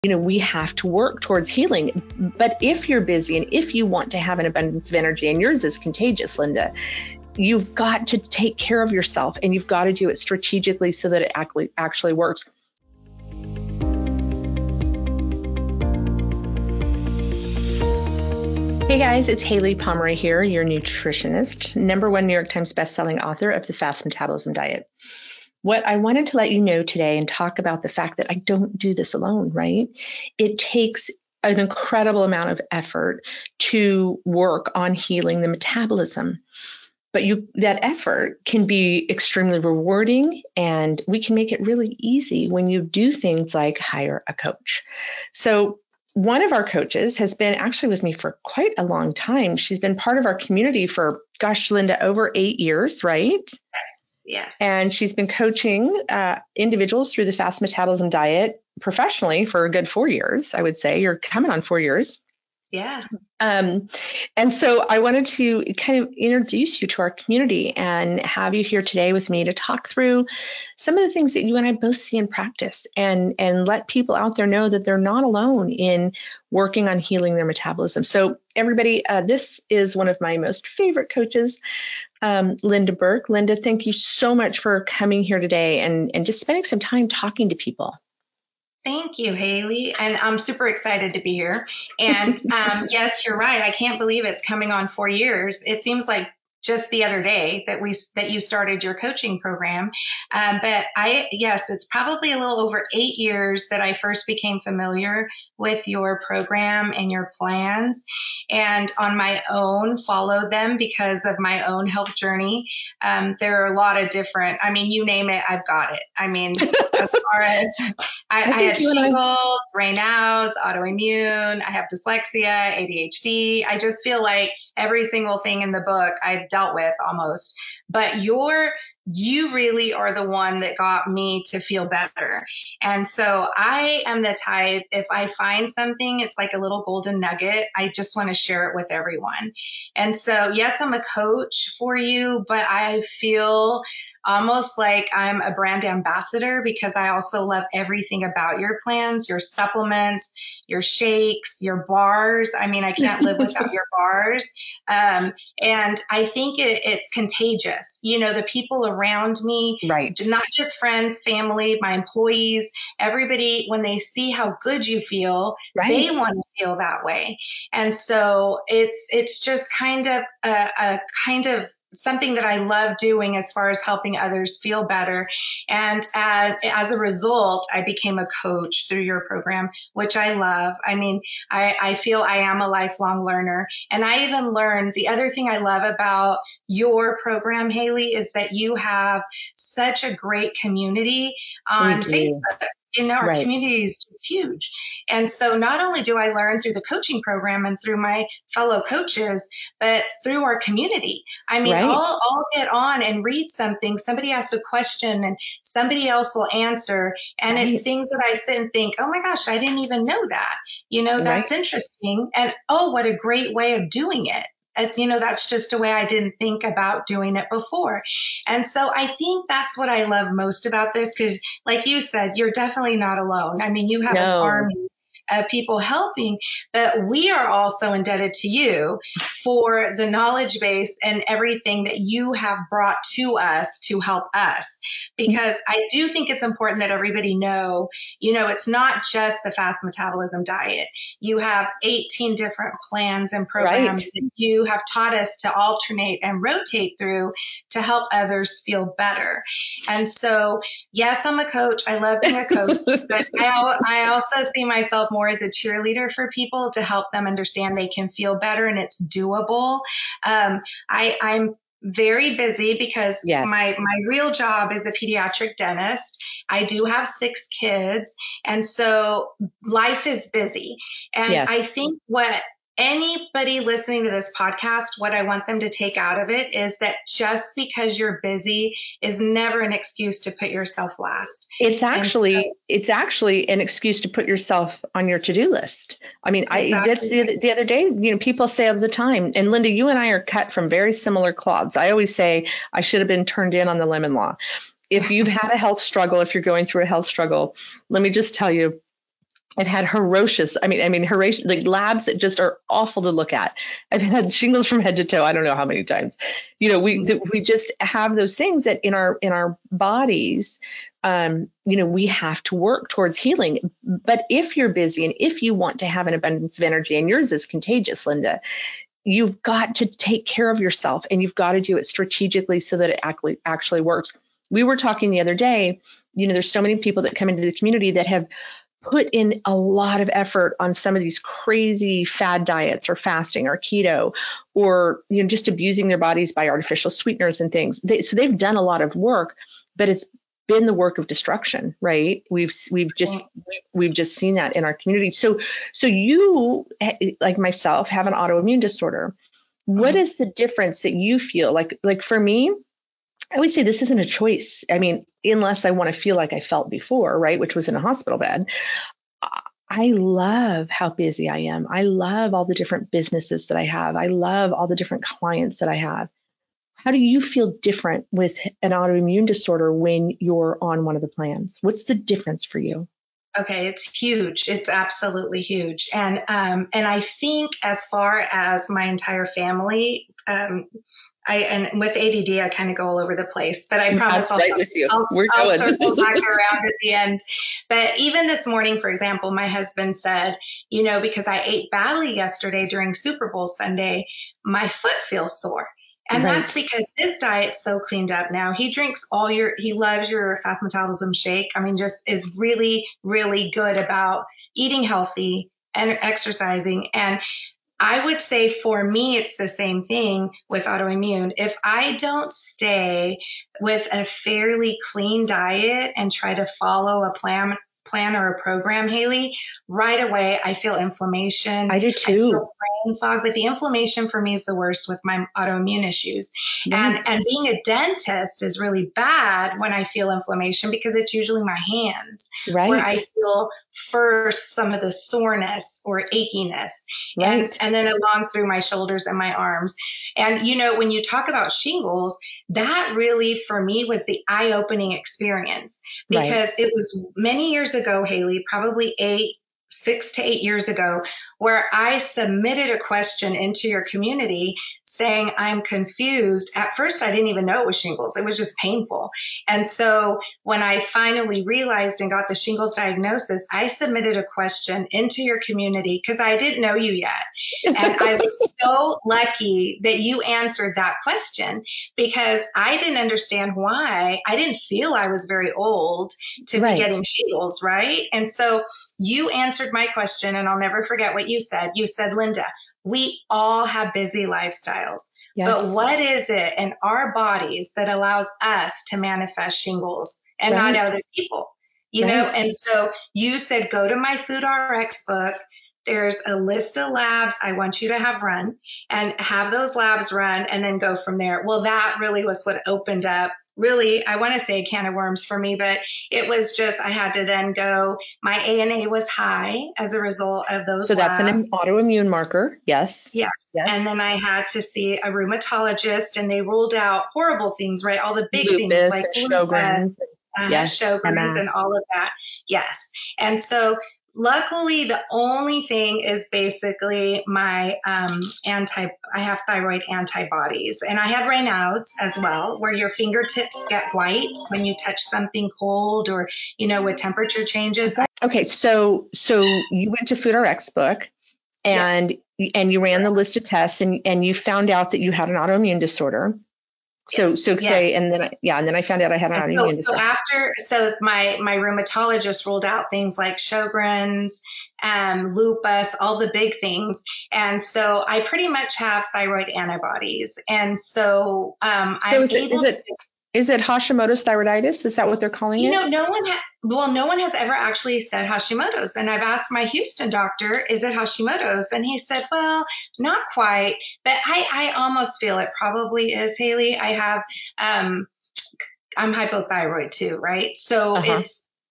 we have to work towards healing. But if you're busy and if you want to have an abundance of energy, and yours is contagious, Linda, you've got to take care of yourself, and you've got to do it strategically so that it actually works. Hey guys, it's Haylie Pomroy here, your nutritionist, #1 New York Times bestselling author of the Fast Metabolism Diet. What I wanted to let you know today and talk about the fact that I don't do this alone, right? It takes an incredible amount of effort to work on healing the metabolism. But that effort can be extremely rewarding, and we can make it really easy when you do things like hire a coach. So one of our coaches has been actually with me for quite a long time. She's been part of our community for, Linda, over 8 years, right? Yes. And she's been coaching individuals through the Fast Metabolism Diet professionally for a good 4 years, I would say. You're coming on 4 years. Yeah. And so I wanted to kind of introduce you to our community and have you here today with me to talk through some of the things that you and I both see in practice, and let people out there know that they're not alone in working on healing their metabolism. So everybody, this is one of my most favorite coaches, Linda Burke. Linda, thank you so much for coming here today and just spending some time talking to people. Thank you, Haylie. And I'm super excited to be here. And yes, you're right. I can't believe it's coming on 4 years. It seems like just the other day that you started your coaching program. But it's probably a little over 8 years that I first became familiar with your program and your plans, and on my own followed them because of my own health journey. There are a lot of different, you name it, I've got it. As far as I had shingles, Raynaud's, autoimmune, I have dyslexia, ADHD. I just feel like every single thing in the book I've dealt with almost. But you really are the one that got me to feel better. And so I am the type, if I find something, it's like a little golden nugget, I just want to share it with everyone. And so, yes, I'm a coach for you, but I feel almost like I'm a brand ambassador because I also love everything about your plans, your supplements, your shakes, your bars. I can't live without your bars. And I think it's contagious. The people around me, right? Not just friends, family, my employees, everybody, when they see how good you feel, right, they want to feel that way. And so it's just kind of a kind of something that I love doing as far as helping others feel better. And as a result, I became a coach through your program, which I love. I feel I am a lifelong learner. And I even learned, the other thing I love about your program, Haylie, is that you have such a great community on Facebook. Our right. community is just huge. And so not only do I learn through the coaching program and through my fellow coaches, but through our community. Right. I'll get on and read something. Somebody asks a question and somebody else will answer. And right. It's things that I sit and think, oh my gosh, I didn't even know that. That's right. Interesting. And oh, what a great way of doing it. That's just a way I didn't think about doing it before. And so I think that's what I love most about this, because like you said, you're definitely not alone. You have an army of people helping, but we are also indebted to you for the knowledge base and everything that you have brought to us to help us. Because I do think it's important that everybody know, it's not just the Fast Metabolism Diet. You have 18 different plans and programs right. that you have taught us to alternate and rotate through to help others feel better. And so, yes, I'm a coach. I love being a coach, but I also see myself more as a cheerleader for people to help them understand they can feel better and it's doable. I'm very busy because yes. my real job is a pediatric dentist. I do have 6 kids. And so life is busy. And yes. I think what anybody listening to this podcast, what I want them to take out of it is that just because you're busy is never an excuse to put yourself last. It's actually an excuse to put yourself on your to-do list. Exactly. That's the other day, people say all the time, and Linda, you and I are cut from very similar cloths. I always say I should have been turned in on the lemon law. If you've had a health struggle, if you're going through a health struggle, let me just tell you, I've had horrendous, like labs that just are awful to look at. I've had shingles from head to toe. I don't know how many times. We just have those things that in our bodies, we have to work towards healing. But if you're busy and if you want to have an abundance of energy, and yours is contagious, Linda, you've got to take care of yourself, and you've got to do it strategically so that it actually works. We were talking the other day, there's so many people that come into the community that have put in a lot of effort on some of these crazy fad diets or fasting or keto, or, just abusing their bodies by artificial sweeteners and things. So they've done a lot of work, but it's been the work of destruction, right? We've just seen that in our community. So you, like myself, have an autoimmune disorder. What is the difference that you feel like for me? I always say this isn't a choice. I mean, unless I want to feel like I felt before, right? Which was in a hospital bed. I love how busy I am. I love all the different businesses that I have. I love all the different clients that I have. How do you feel different with an autoimmune disorder when you're on one of the plans? What's the difference for you? Okay, it's huge. It's absolutely huge. And I think as far as my entire family, and with ADD, I kind of go all over the place, but I promise I'll circle back around at the end. But even this morning, for example, my husband said, because I ate badly yesterday during Super Bowl Sunday, my foot feels sore. And that's because his diet's so cleaned up now. He drinks he loves your Fast Metabolism shake. I mean, just is really, really good about eating healthy and exercising. And I would say for me, it's the same thing with autoimmune. If I don't stay with a fairly clean diet and try to follow a plan or a program, Haylie, right away, I feel inflammation. I do too. I feel brain fog, but the inflammation for me is the worst with my autoimmune issues. Right. And being a dentist is really bad when I feel inflammation because it's usually my hands where I feel first some of the soreness or achiness, and then along through my shoulders and my arms. And, when you talk about shingles, that really for me was the eye-opening experience because it was many years ago, Haylie, probably 6 to 8 years ago, where I submitted a question into your community saying, I'm confused. At first, I didn't even know it was shingles. It was just painful. And so when I finally realized and got the shingles diagnosis, I submitted a question into your community because I didn't know you yet. And I was so lucky that you answered that question because I didn't understand why. I didn't feel I was very old to be getting shingles, right? And so you answered my question, and I'll never forget what you said. You said, Linda, we all have busy lifestyles, but what is it in our bodies that allows us to manifest shingles and not other people? You know? And so you said, go to my Food RX book. There's a list of labs I want you to have run and have those labs run and then go from there. Well, that really was what opened up. Really, I want to say a can of worms for me, but it was just, I had to then go, my ANA was high as a result of those So labs. That's an autoimmune marker. Yes. And then I had to see a rheumatologist and they ruled out horrible things, right? All the big lupus, things like Sjogren's, Sjogren's and all of that. Yes. And so luckily, the only thing is basically my I have thyroid antibodies, and I have Raynaud's as well, where your fingertips get white when you touch something cold or, with temperature changes. Okay, so you went to Food RX book, and you ran the list of tests, and you found out that you had an autoimmune disorder. And then I found out I had an autoimmune disorder. So my rheumatologist ruled out things like Sjogren's, lupus, all the big things. And so I pretty much have thyroid antibodies. And so, is it Hashimoto's thyroiditis? Is that what they're calling it? No one has ever actually said Hashimoto's. And I've asked my Houston doctor, is it Hashimoto's? And he said, well, not quite, but I almost feel it probably is, Haylie. I have, I'm hypothyroid too, right? So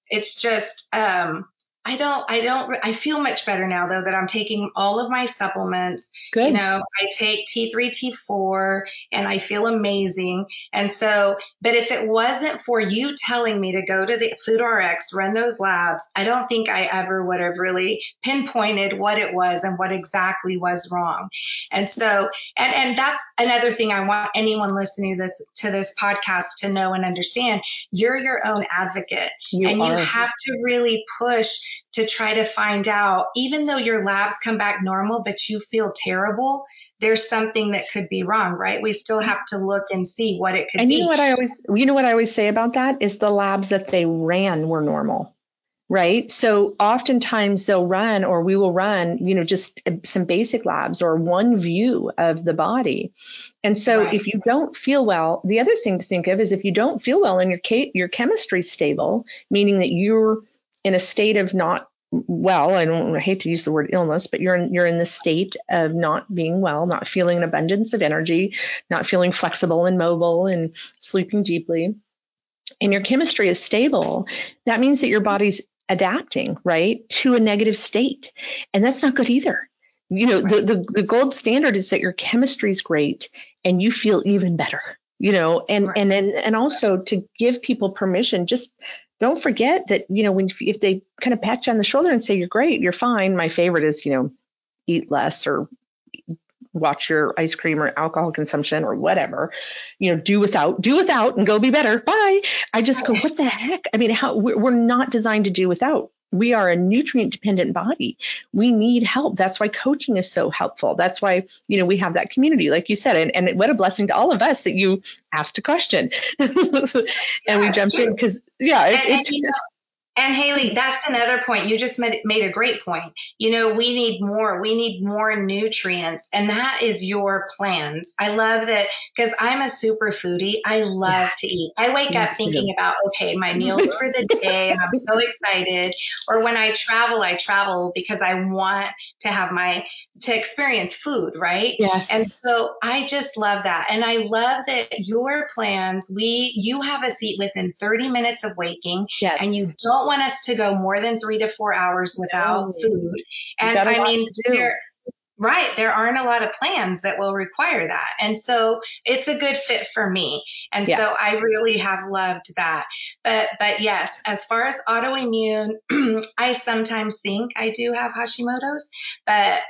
it's just, I I feel much better now though that I'm taking all of my supplements. Good. I take T3, T4, and I feel amazing. And so, but if it wasn't for you telling me to go to the Food RX, run those labs, I don't think I ever would have really pinpointed what it was and what exactly was wrong. And so, and that's another thing I want anyone listening to this podcast to know and understand. You're your own advocate, you have to really push to try to find out, even though your labs come back normal, but you feel terrible, there's something that could be wrong, right? We still have to look and see what it could be. You know what I always say about that is the labs that they ran were normal, right? So oftentimes they'll run, or we will run, just some basic labs or one view of the body. And so if you don't feel well, the other thing to think of is if you don't feel well and your chemistry is stable, meaning that you're in a state of not well, I hate to use the word illness, but you're in the state of not being well, not feeling an abundance of energy, not feeling flexible and mobile and sleeping deeply, and your chemistry is stable, that means that your body's adapting, right, to a negative state. And that's not good either. The gold standard is that your chemistry is great and you feel even better, and also to give people permission, just don't forget that, if they kind of pat you on the shoulder and say, you're great, you're fine. My favorite is, eat less or watch your ice cream or alcohol consumption or whatever, do without and go be better. Bye. I just go, what the heck? I mean, we're not designed to do without. We are a nutrient dependent body. We need help. That's why coaching is so helpful. That's why, we have that community, like you said, and what a blessing to all of us that you asked a question and we jumped in because, And Haylie, that's another point. You just made a great point. We need more nutrients, and that is your plans. I love that because I'm a super foodie. I love to eat. I wake up thinking about, okay, my meals for the day, and I'm so excited. Or when I travel because I want to experience food, right? Yes. And so I just love that. And I love that your plans, you have a seat within 30 minutes of waking, and you don't want us to go more than 3 to 4 hours without food. And there aren't a lot of plans that will require that. And so it's a good fit for me. And so I really have loved that. But yes, as far as autoimmune, I sometimes think I do have Hashimoto's, but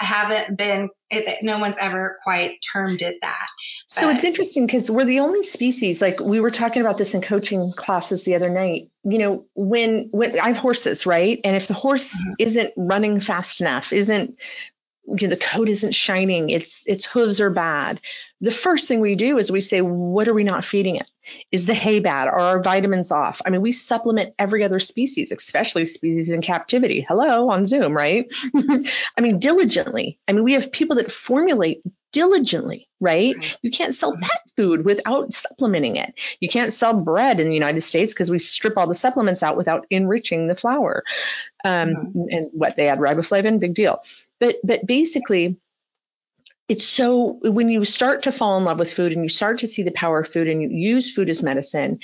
no one's ever quite termed it that. So it's interesting because we're the only species, like we were talking about this in coaching classes the other night, when I have horses, right? And if the horse isn't running fast enough, the coat isn't shining, its hooves are bad, the first thing we do is we say, what are we not feeding it? Is the hay bad? Are our vitamins off? I mean, we supplement every other species, especially species in captivity. Hello, on Zoom, right? I mean, diligently. I mean, we have people that formulate diligently, right? You can't sell pet food without supplementing it. You can't sell bread in the United States because we strip all the supplements out without enriching the flour. And what they add riboflavin, big deal. But basically, it's so when you start to fall in love with food and you start to see the power of food and you use food as medicine,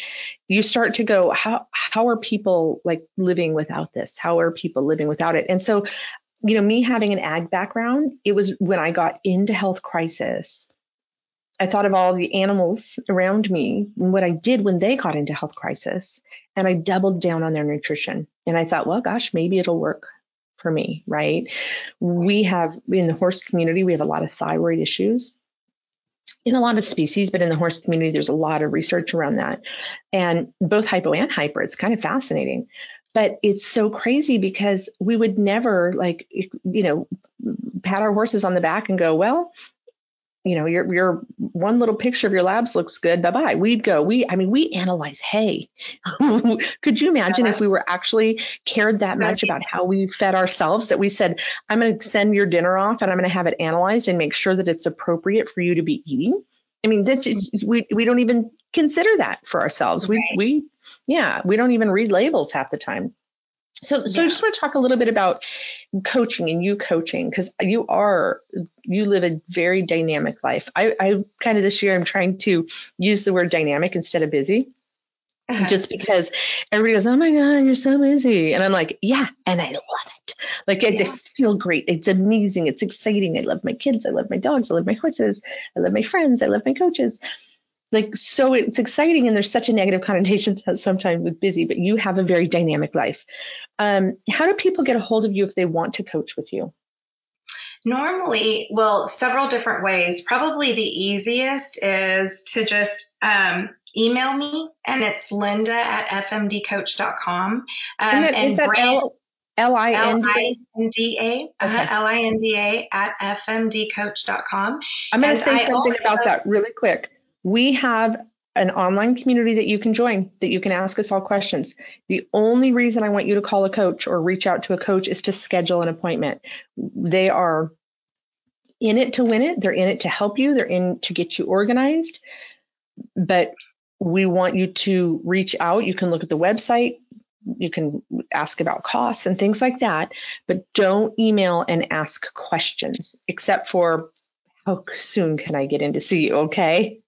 you start to go, how are people like living without this? How are people living without it? And so, me having an ag background, it was when I got into health crisis, I thought of all the animals around me and what I did when they got into health crisis. And I doubled down on their nutrition. And I thought, well, gosh, maybe it'll work for me, right? We have, in the horse community, we have a lot of thyroid issues in a lot of species, but in the horse community, there's a lot of research around that. And both hypo and hyper, it's kind of fascinating. But it's so crazy because we would never pat our horses on the back and go, well, your one little picture of your labs looks good. Bye-bye. We analyze hay. Could you imagine if we were actually cared that much about how we fed ourselves that we said, I'm going to send your dinner off and I'm going to have it analyzed and make sure that it's appropriate for you to be eating? I mean, we don't even consider that for ourselves. We don't even read labels half the time. So I just want to talk a little bit about coaching and you coaching, because you live a very dynamic life. I kind of this year, I'm trying to use the word dynamic instead of busy. just because everybody goes, oh my God, you're so busy. And I'm like, yeah, and I love it. Like I feel great. It's amazing. It's exciting. I love my kids. I love my dogs. I love my horses. I love my friends. I love my coaches. Like, so it's exciting. And there's such a negative connotation sometimes with busy, but you have a very dynamic life. How do people get a hold of you if they want to coach with you? Normally, well, several different ways. Probably the easiest is to just email me, and it's linda@fmdcoach.com. Is that Linda? Linda @fmdcoach.com. I'm going to say something about that really quick. We have an online community that you can join, that you can ask us all questions. The only reason I want you to call a coach or reach out to a coach is to schedule an appointment. They are in it to win it. They're in it to help you. They're in to get you organized. But we want you to reach out. You can look at the website. You can ask about costs and things like that. But don't email and ask questions, except for how soon can I get in to see you? Okay.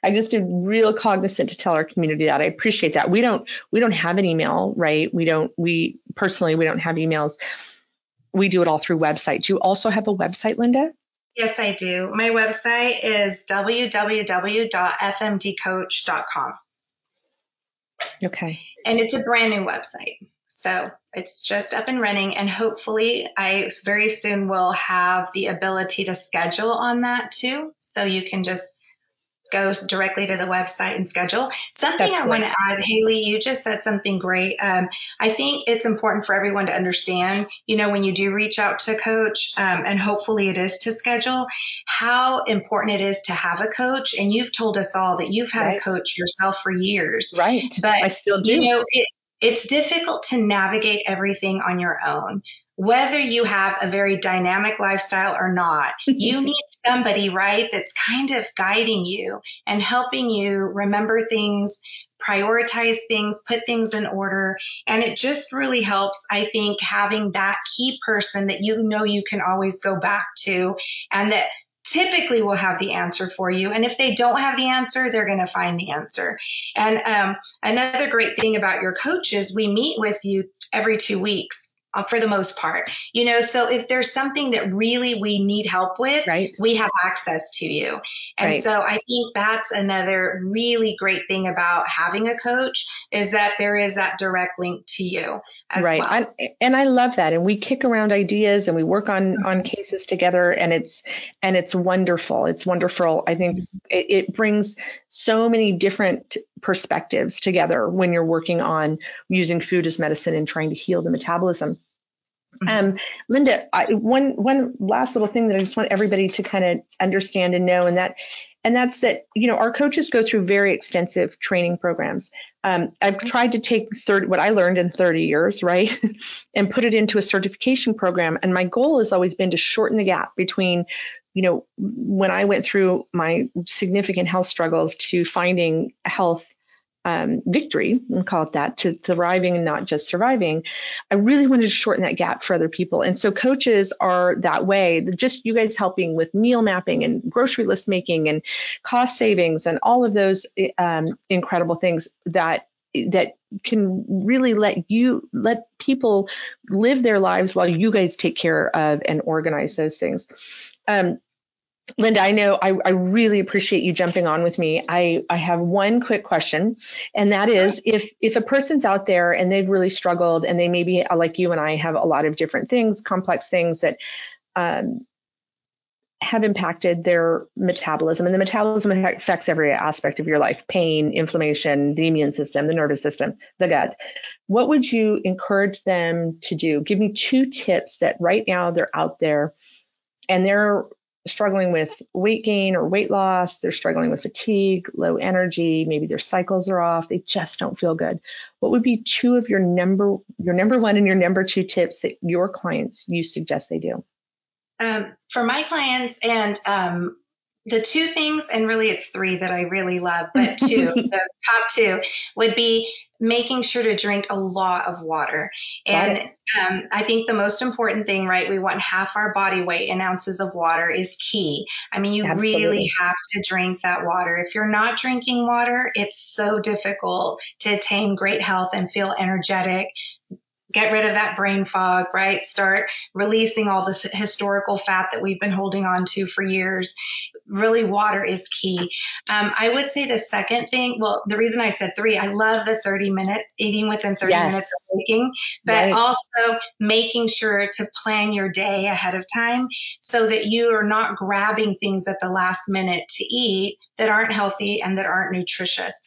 I just am real cognizant to tell our community that. I appreciate that. We don't have an email, right? We personally don't have emails. We do it all through website. Do you also have a website, Linda? Yes, I do. My website is www.fmdcoach.com. Okay. And it's a brand new website. So it's just up and running, and hopefully I very soon will have the ability to schedule on that too. So you can just go directly to the website and schedule. Something I want to add, Haylie, you just said something great. I think it's important for everyone to understand, when you do reach out to a coach, and hopefully it is to schedule, how important it is to have a coach. And you've told us all that you've had a coach yourself for years. Right. But I still do. It's difficult to navigate everything on your own. Whether you have a very dynamic lifestyle or not, you need somebody, right, that's kind of guiding you and helping you remember things, prioritize things, put things in order. And it just really helps, I think, having that key person that you can always go back to, and that typically will have the answer for you. And if they don't have the answer, they're going to find the answer. And another great thing about your coach is we meet with you every 2 weeks. For the most part, so if there's something that really we need help with, we have access to you. And so I think that's another really great thing about having a coach, is that there is that direct link to you as well. And I love that. And we kick around ideas and we work on cases together, and it's wonderful. It's wonderful. I think it brings so many different perspectives together when you're working on using food as medicine and trying to heal the metabolism. Linda, one last little thing that I just want everybody to kind of understand and know, and that's that, our coaches go through very extensive training programs. I've tried to take what I learned in 30 years, right, and put it into a certification program. And my goal has always been to shorten the gap between, when I went through my significant health struggles to finding health victory, we'll call it that, to thriving and not just surviving. I really wanted to shorten that gap for other people. And so coaches are that way. They're just you guys helping with meal mapping and grocery list making and cost savings and all of those incredible things that can really let people live their lives while you guys take care of and organize those things. Linda, I know I really appreciate you jumping on with me. I have one quick question, and that is if a person's out there and they've really struggled, and they maybe, like you and I, have a lot of different things, complex things that have impacted their metabolism, and the metabolism affects every aspect of your life: pain, inflammation, the immune system, the nervous system, the gut. What would you encourage them to do? Give me 2 tips that right now they're out there and they're struggling with weight gain or weight loss. They're struggling with fatigue, low energy. Maybe their cycles are off. They just don't feel good. What would be 2 of your number 1 and your number 2 tips that your clients you suggest they do? For my clients, and The two things, and really it's three that I really love, but two, the top two would be making sure to drink a lot of water. And I think the most important thing, right, we want half our body weight in ounces of water is key. I mean, you really have to drink that water. If you're not drinking water, it's so difficult to attain great health and feel energetic. Get rid of that brain fog, right? Start releasing all this historical fat that we've been holding on to for years. Really, water is key. I would say the second thing, well, the reason I said three, I love the 30 minutes, eating within 30 minutes of waking, but also making sure to plan your day ahead of time so that you are not grabbing things at the last minute to eat that aren't healthy and that aren't nutritious.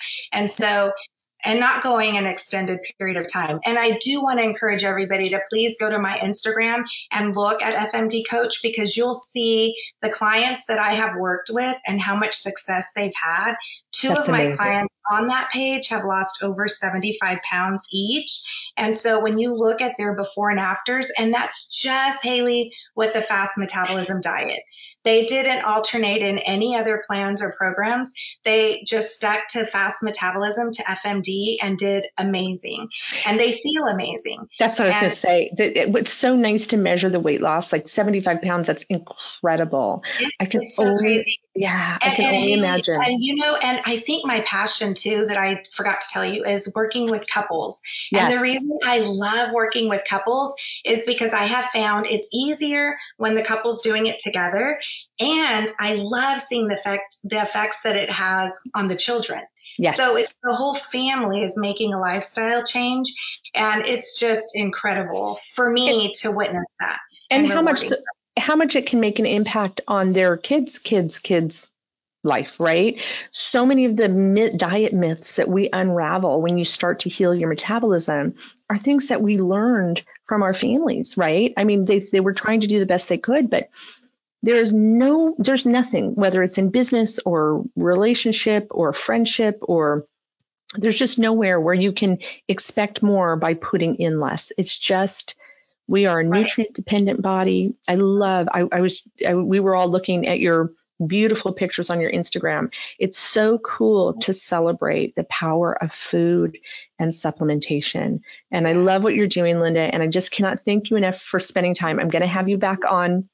And not going an extended period of time. And I do want to encourage everybody to please go to my Instagram and look at FMD Coach, because you'll see the clients that I have worked with and how much success they've had. Two of my clients on that page have lost over 75 pounds each. And so when you look at their before and afters, and that's just, Haylie, with the Fast Metabolism Diet. They didn't alternate in any other plans or programs. They just stuck to Fast Metabolism, to FMD, and did amazing. And they feel amazing. That's what I was going to say. It's so nice to measure the weight loss, like 75 pounds. That's incredible. It's so crazy. Yeah, I can only imagine. And, and I think my passion too, that I forgot to tell you, is working with couples. Yes. And the reason I love working with couples is because I have found it's easier when the couple's doing it together. And I love seeing the effects that it has on the children. Yes. So it's the whole family is making a lifestyle change. And it's just incredible for me to witness that. And how much it can make an impact on their kids' life, right? So many of the diet myths that we unravel when you start to heal your metabolism are things that we learned from our families, right? I mean, they were trying to do the best they could, but there's nothing, whether it's in business or relationship or friendship, or there's just nowhere where you can expect more by putting in less. It's just, we are a nutrient dependent body. We were all looking at your beautiful pictures on your Instagram. It's so cool to celebrate the power of food and supplementation. And I love what you're doing, Linda. And I just cannot thank you enough for spending time. I'm going to have you back on.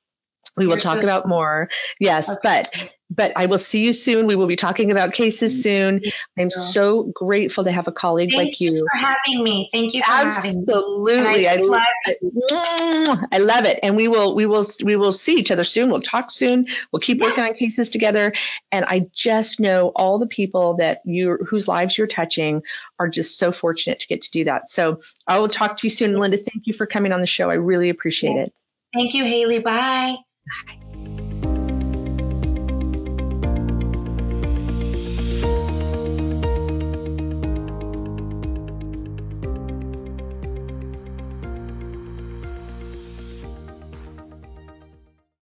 We will talk about more. Yes, okay. But I will see you soon. We will be talking about cases soon. I'm so grateful to have a colleague like you. Thank you for having me. Thank you for having me. Absolutely. I love it. And we will see each other soon. We'll talk soon. We'll keep working on cases together. And I just know all the people whose lives you're touching are just so fortunate to get to do that. So I will talk to you soon. Linda, thank you for coming on the show. I really appreciate it. Thank you, Haylie. Bye. Bye.